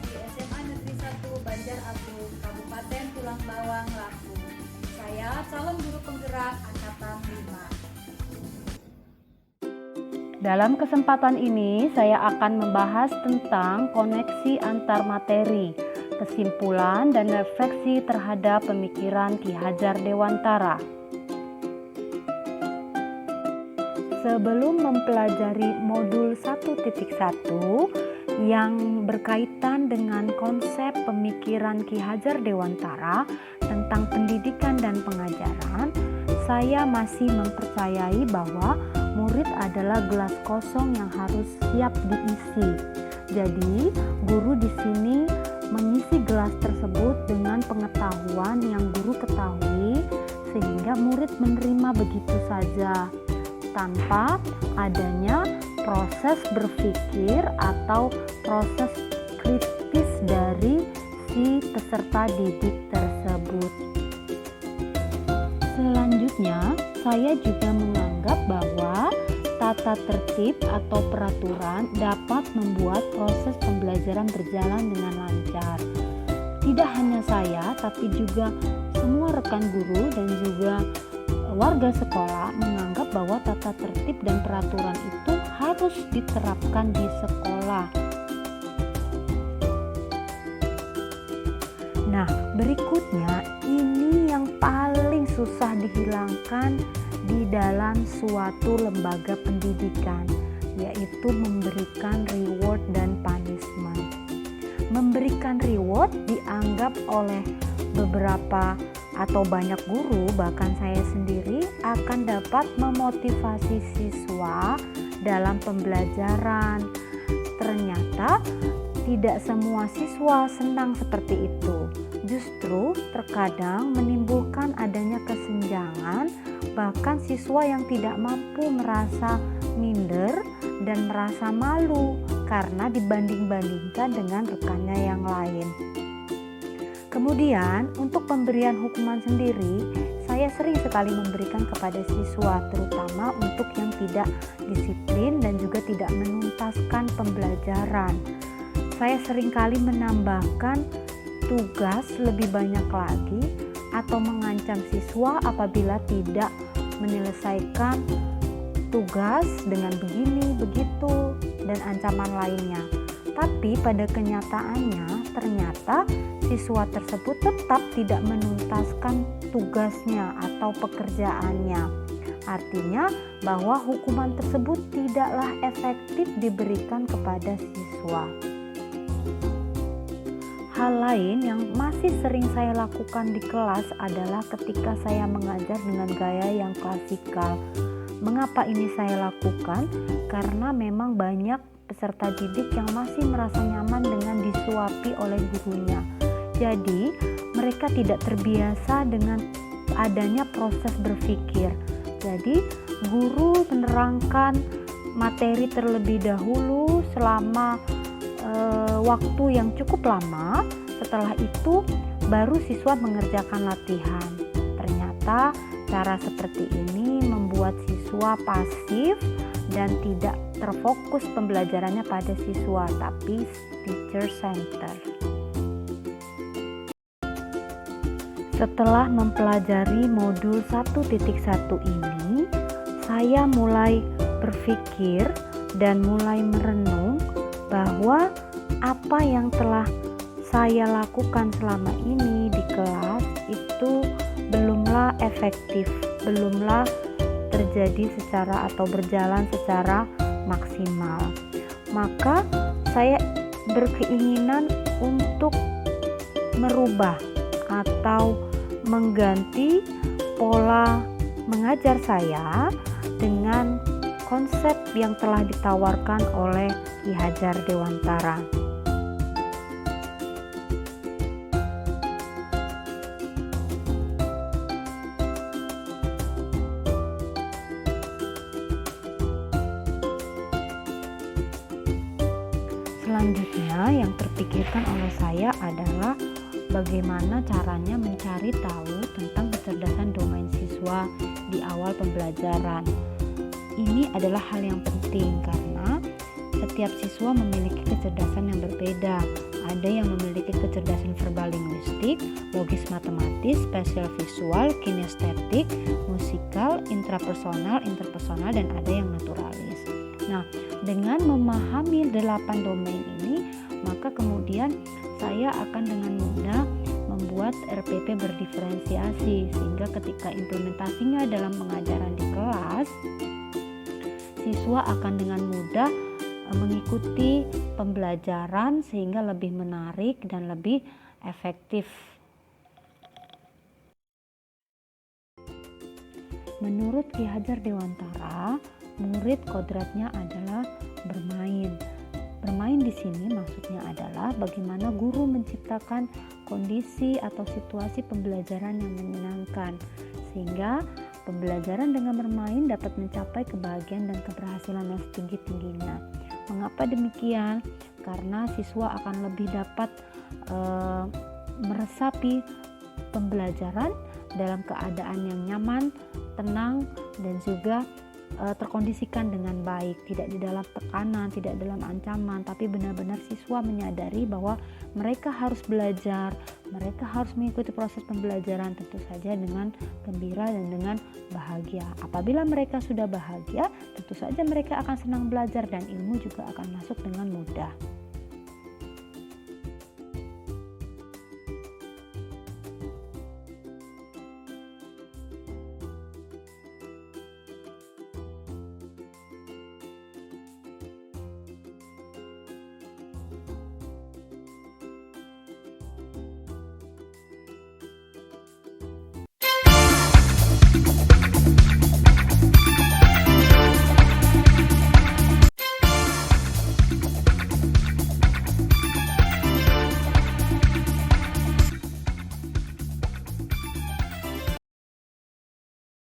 di SMA Negeri 1 Banjar Apung, Kabupaten Tulang Bawang, Lampung. Saya calon guru penggerak angkatan 5. Dalam kesempatan ini, saya akan membahas tentang koneksi antar materi, kesimpulan dan refleksi terhadap pemikiran Ki Hajar Dewantara. Sebelum mempelajari modul 1.1 yang berkaitan dengan konsep pemikiran Ki Hajar Dewantara tentang pendidikan dan pengajaran, saya masih mempercayai bahwa murid adalah gelas kosong yang harus siap diisi. Jadi, guru di sini mengisi gelas tersebut dengan pengetahuan yang guru ketahui sehingga murid menerima begitu saja tanpa adanya proses berpikir atau proses kritis dari si peserta didik tersebut. Selanjutnya, saya juga menganggap bahwa tata tertib atau peraturan dapat membuat proses pembelajaran berjalan dengan lancar. Tidak hanya saya, tapi juga semua rekan guru dan juga warga sekolah menganggap bahwa tata tertib dan peraturan itu harus diterapkan di sekolah. Nah, berikutnya ini yang paling susah dihilangkan di dalam suatu lembaga pendidikan, yaitu memberikan reward dan punishment. Memberikan reward dianggap oleh beberapa atau banyak guru, bahkan saya sendiri, akan dapat memotivasi siswa dalam pembelajaran. Ternyata tidak semua siswa senang seperti itu. Justru terkadang menimbulkan adanya kesenjangan, bahkan siswa yang tidak mampu merasa minder dan merasa malu karena dibanding-bandingkan dengan rekannya yang lain. Kemudian, untuk pemberian hukuman sendiri, saya sering sekali memberikan kepada siswa, terutama untuk yang tidak disiplin dan juga tidak menuntaskan pembelajaran. Saya seringkali menambahkan tugas lebih banyak lagi atau mengancam siswa apabila tidak menyelesaikan tugas dengan begini, begitu, dan ancaman lainnya. Tapi pada kenyataannya ternyata siswa tersebut tetap tidak menuntaskan tugasnya atau pekerjaannya. Artinya bahwa hukuman tersebut tidaklah efektif diberikan kepada siswa. Hal lain yang masih sering saya lakukan di kelas adalah ketika saya mengajar dengan gaya yang klasikal. Mengapa ini saya lakukan? Karena memang banyak peserta didik yang masih merasa nyaman dengan disuapi oleh gurunya. Jadi, mereka tidak terbiasa dengan adanya proses berpikir. Jadi, guru menerangkan materi terlebih dahulu selama waktu yang cukup lama. Setelah itu baru siswa mengerjakan latihan. Ternyata cara seperti ini membuat siswa pasif dan tidak terfokus pembelajarannya pada siswa, tapi teacher center. Setelah mempelajari modul 1.1 ini, saya mulai berpikir dan mulai merenung bahwa apa yang telah saya lakukan selama ini di kelas itu belumlah efektif, belumlah terjadi secara atau berjalan secara maksimal. Maka saya berkeinginan untuk merubah atau mengganti pola mengajar saya dengan konsep yang telah ditawarkan oleh Ki Hajar Dewantara. Selanjutnya yang terpikirkan oleh saya adalah bagaimana caranya mencari tahu tentang kecerdasan domain siswa di awal pembelajaran. Ini adalah hal yang penting karena setiap siswa memiliki kecerdasan yang berbeda. ada yang memiliki kecerdasan verbal linguistik, logis matematis, spasial visual, kinestetik, musikal, intrapersonal, interpersonal, dan ada yang naturalis. Nah, dengan memahami 8 domain ini, maka kemudian saya akan dengan mudah membuat RPP berdiferensiasi, sehingga ketika implementasinya dalam pengajaran di kelas, siswa akan dengan mudah mengikuti pembelajaran sehingga lebih menarik dan lebih efektif. Menurut Ki Hajar Dewantara, murid kodratnya adalah bermain. Bermain di sini maksudnya adalah bagaimana guru menciptakan kondisi atau situasi pembelajaran yang menyenangkan, sehingga pembelajaran dengan bermain dapat mencapai kebahagiaan dan keberhasilan yang setinggi-tingginya. Mengapa demikian? Karena siswa akan lebih dapat meresapi pembelajaran dalam keadaan yang nyaman, tenang, dan juga terkondisikan dengan baik, tidak di dalam tekanan, tidak dalam ancaman, tapi benar-benar siswa menyadari bahwa mereka harus belajar, mereka harus mengikuti proses pembelajaran tentu saja dengan gembira dan dengan bahagia. Apabila mereka sudah bahagia, tentu saja mereka akan senang belajar dan ilmu juga akan masuk dengan mudah.